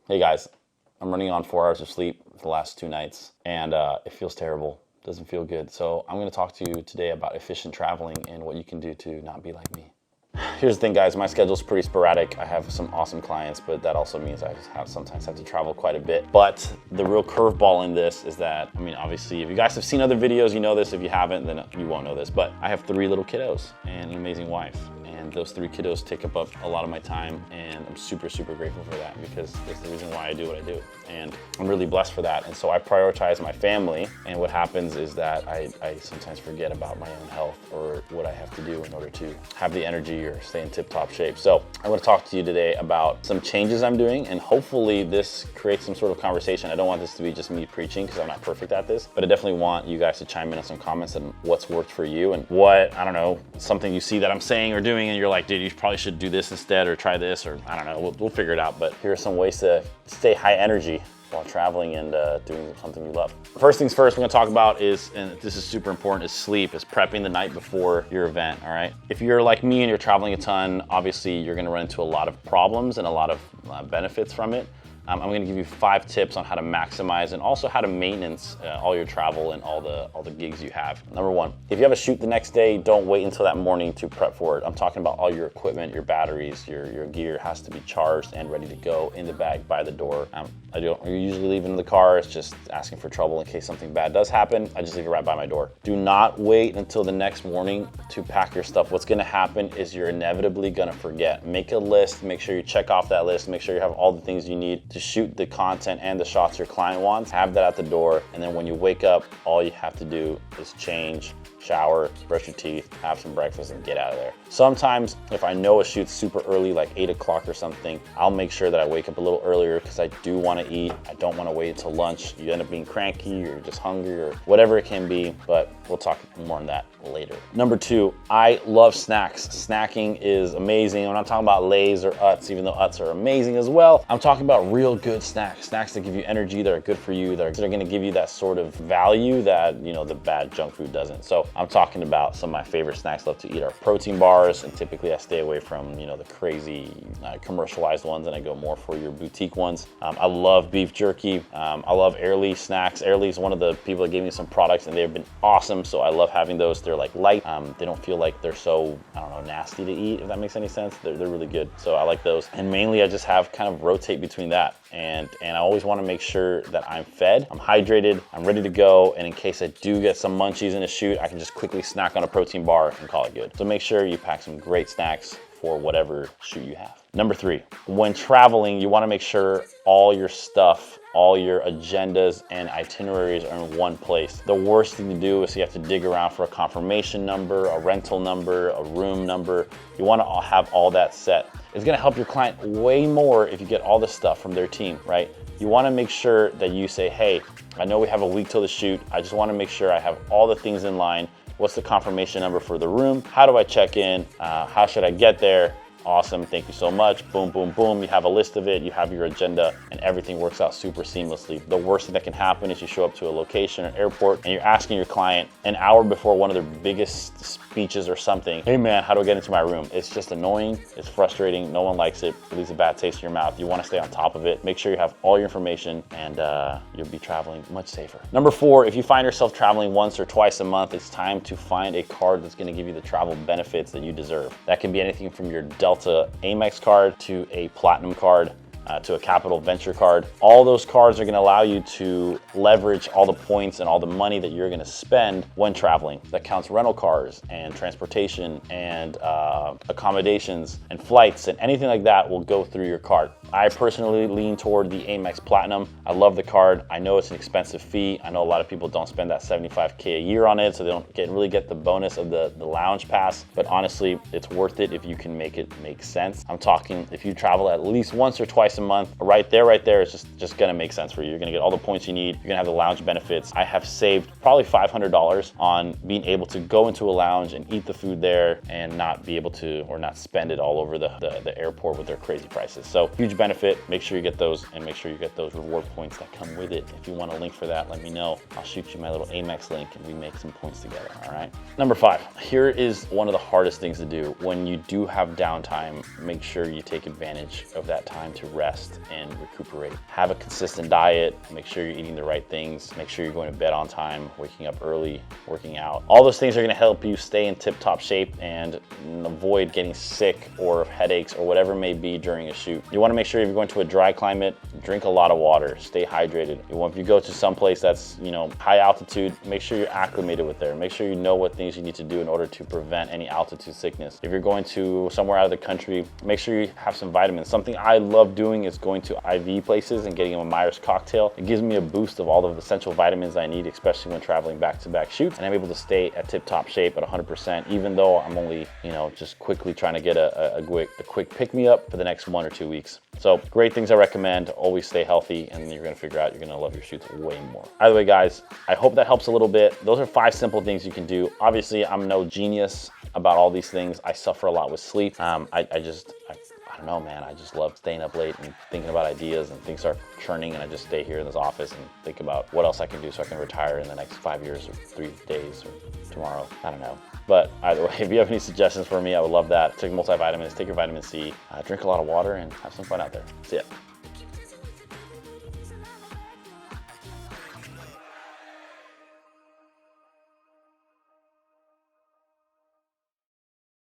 Hey guys, I'm running on 4 hours of sleep the last 2 nights, and it feels terrible. Doesn't feel good. So I'm going to talk to you today about efficient traveling and what you can do to not be like me. Here's the thing, guys. My schedule's pretty sporadic. I have some awesome clients, but that also means I sometimes have to travel quite a bit. But the real curveball in this is that, I mean, obviously, if you guys have seen other videos, you know this. If you haven't, then you won't know this. But I have 3 little kiddos and an amazing wife. And those 3 kiddos take up a lot of my time, and I'm super, super grateful for that because it's the reason why I do what I do. And I'm really blessed for that. And so I prioritize my family, and what happens is that I sometimes forget about my own health or what I have to do in order to have the energy or stay in tip-top shape. So I want to talk to you today about some changes I'm doing, and hopefully this creates some sort of conversation. I don't want this to be just me preaching because I'm not perfect at this, but I definitely want you guys to chime in on some comments on what's worked for you and what, I don't know, something you see that I'm saying or doing and you're like, dude, you probably should do this instead or try this, or I don't know, we'll figure it out. But here are some ways to stay high energy while traveling and doing something you love. First things first, we're gonna talk about is, and this is super important, is sleep, is prepping the night before your event, all right? If you're like me and you're traveling a ton, obviously you're gonna run into a lot of problems and a lot of benefits from it. I'm gonna give you 5 tips on how to maximize and also how to maintenance all your travel and all the gigs you have. Number 1, if you have a shoot the next day, don't wait until that morning to prep for it. I'm talking about all your equipment, your batteries, your gear has to be charged and ready to go in the bag by the door. I don't usually leave it in the car. It's just asking for trouble in case something bad does happen. I just leave it right by my door. Do not wait until the next morning to pack your stuff. What's gonna happen is you're inevitably gonna forget. Make a list, make sure you check off that list, make sure you have all the things you need to shoot the content and the shots your client wants. Have that at the door, and then when you wake up, all you have to do is change, shower, brush your teeth, have some breakfast, and get out of there. Sometimes if I know a shoot's super early, like 8 o'clock or something, I'll make sure that I wake up a little earlier because I do want to eat. I don't want to wait until lunch. You end up being cranky or just hungry or whatever it can be, but we'll talk more on that later. Number 2, I love snacks. Snacking is amazing. I'm not talking about Lay's or Utz, even though Utz are amazing as well. I'm talking about real good snacks that give you energy, that are good for you, that are going to give you that sort of value that, you know, the bad junk food doesn't. So I'm talking about some of my favorite snacks I love to eat are protein bars, and typically I stay away from, you know, the crazy commercialized ones, and I go more for your boutique ones. I love beef jerky. I love Airly snacks. Airly is one of the people that gave me some products, and they've been awesome. So I love having those. They're like light. They don't feel like they're so, I don't know, nasty to eat, if that makes any sense. They're really good. So I like those. And mainly I just have kind of rotate between that. And I always want to make sure that I'm fed, I'm hydrated, I'm ready to go, and in case I do get some munchies in a shoot, I can just quickly snack on a protein bar and call it good. So make sure you pack some great snacks for whatever shoot you have. Number 3, when traveling, you want to make sure all your stuff, all your agendas and itineraries are in one place. The worst thing to do is you have to dig around for a confirmation number, a rental number, a room number. You want to have all that set. It's going to help your client way more if you get all this stuff from their team, right? You want to make sure that you say, hey, I know we have a week till the shoot. I just want to make sure I have all the things in line. What's the confirmation number for the room? How do I check in? How should I get there? Awesome, thank you so much. Boom, boom, boom. You have a list of it, you have your agenda, and everything works out super seamlessly. The worst thing that can happen is you show up to a location or airport and you're asking your client an hour before one of their biggest speeches or something, hey man, how do I get into my room? It's just annoying, it's frustrating, no one likes it, it leaves a bad taste in your mouth. You wanna stay on top of it, make sure you have all your information, and you'll be traveling much safer. Number 4, if you find yourself traveling once or twice a month, it's time to find a card that's gonna give you the travel benefits that you deserve. That can be anything from your Delta Amex card to a Platinum card, to a Capital Venture card. All those cards are gonna allow you to leverage all the points and all the money that you're gonna spend when traveling. That counts rental cars and transportation and accommodations and flights, and anything like that will go through your card. I personally lean toward the Amex Platinum. I love the card. I know it's an expensive fee. I know a lot of people don't spend that $75K a year on it, so they don't really get the bonus of the lounge pass, but honestly, it's worth it if you can make it make sense. I'm talking if you travel at least once or twice a month, right there is just gonna make sense for you. You're gonna get all the points you need. You're gonna have the lounge benefits. I have saved probably $500 on being able to go into a lounge and eat the food there and not be able to, or not spend it all over the airport with their crazy prices. So huge huge benefit. Make sure you get those, and make sure you get those reward points that come with it. If you want a link for that, let me know. I'll shoot you my little Amex link and we make some points together, all right? Number 5, here is one of the hardest things to do. When you do have downtime, make sure you take advantage of that time to rest and recuperate. Have a consistent diet, make sure you're eating the right things, make sure you're going to bed on time, waking up early, working out. All those things are gonna help you stay in tip-top shape and avoid getting sick or headaches or whatever it may be during a shoot. You wanna make sure if you're going to a dry climate, drink a lot of water, stay hydrated. If you go to some place that's, high altitude, make sure you're acclimated with there. Make sure you know what things you need to do in order to prevent any altitude sickness. If you're going to somewhere out of the country, make sure you have some vitamins. Something I love doing is going to IV places and getting a Myers cocktail. It gives me a boost of all of the essential vitamins I need, especially when traveling back-to-back shoots, and I'm able to stay at tip-top shape at 100%, even though I'm only, just quickly trying to get a quick pick-me-up for the next 1 or 2 weeks. So great things I recommend. Always stay healthy, and you're gonna figure out you're gonna love your shoots way more. Either way, guys, I hope that helps a little bit. Those are 5 simple things you can do. Obviously, I'm no genius about all these things. I suffer a lot with sleep. I don't know, man. I just love staying up late and thinking about ideas, and things start churning, and I just stay here in this office and think about what else I can do so I can retire in the next 5 years or 3 days or tomorrow. I don't know. But either way, if you have any suggestions for me, I would love that. Take multivitamins, take your vitamin C, drink a lot of water, and have some fun out there. See ya.